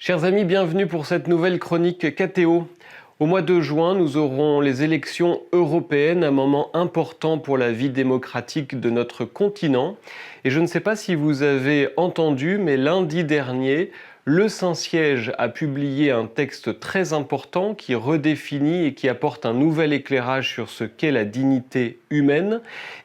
Chers amis, bienvenue pour cette nouvelle chronique KTO. Au mois de juin, nous aurons les élections européennes, un moment important pour la vie démocratique de notre continent. Et je ne sais pas si vous avez entendu, mais lundi dernier, le Saint-Siège a publié un texte très important qui redéfinit et qui apporte un nouvel éclairage sur ce qu'est la dignité humaine.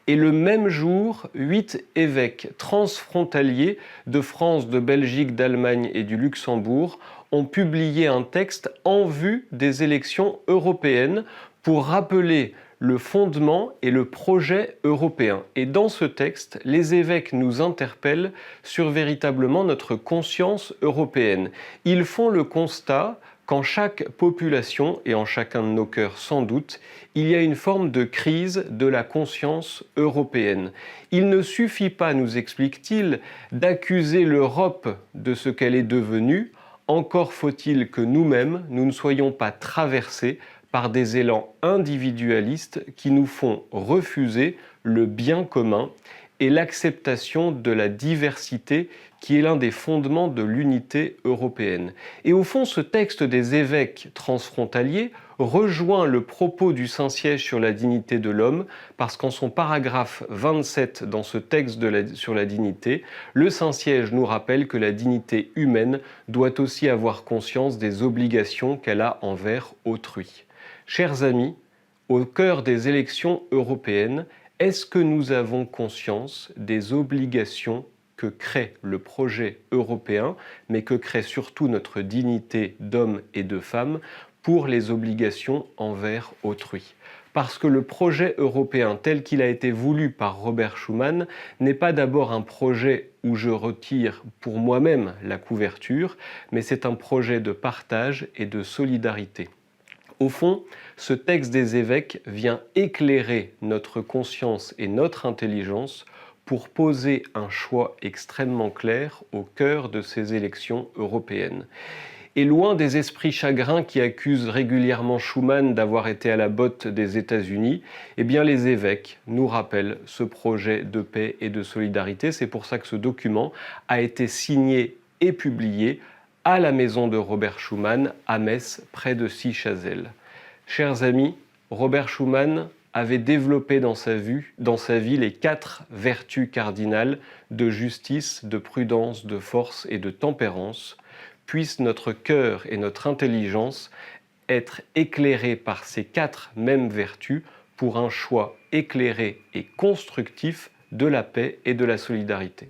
Et le même jour, 8 évêques transfrontaliers de France, de Belgique, d'Allemagne et du Luxembourg ont publié un texte en vue des élections européennes pour rappeler le fondement et le projet européen. Et dans ce texte, les évêques nous interpellent sur véritablement notre conscience européenne. Ils font le constat qu'en chaque population, et en chacun de nos cœurs sans doute, il y a une forme de crise de la conscience européenne. Il ne suffit pas, nous explique-t-il, d'accuser l'Europe de ce qu'elle est devenue. Encore faut-il que nous-mêmes, nous ne soyons pas traversés par des élans individualistes qui nous font refuser le bien commun et l'acceptation de la diversité qui est l'un des fondements de l'unité européenne. Et au fond, ce texte des évêques transfrontaliers rejoint le propos du Saint-Siège sur la dignité de l'homme, parce qu'en son paragraphe 27 dans ce texte sur la dignité, le Saint-Siège nous rappelle que la dignité humaine doit aussi avoir conscience des obligations qu'elle a envers autrui. Chers amis, au cœur des élections européennes, est-ce que nous avons conscience des obligations que crée le projet européen, mais que crée surtout notre dignité d'homme et de femme pour les obligations envers autrui? Parce que le projet européen tel qu'il a été voulu par Robert Schuman n'est pas d'abord un projet où je retire pour moi-même la couverture, mais c'est un projet de partage et de solidarité. Au fond, ce texte des évêques vient éclairer notre conscience et notre intelligence pour poser un choix extrêmement clair au cœur de ces élections européennes. Et loin des esprits chagrins qui accusent régulièrement Schuman d'avoir été à la botte des États-Unis, eh bien les évêques nous rappellent ce projet de paix et de solidarité. C'est pour ça que ce document a été signé et publié à la maison de Robert Schuman, à Metz, près de Sichazel. Chers amis, Robert Schuman avait développé dans sa vie les 4 vertus cardinales de justice, de prudence, de force et de tempérance. Puisse notre cœur et notre intelligence être éclairés par ces 4 mêmes vertus pour un choix éclairé et constructif de la paix et de la solidarité.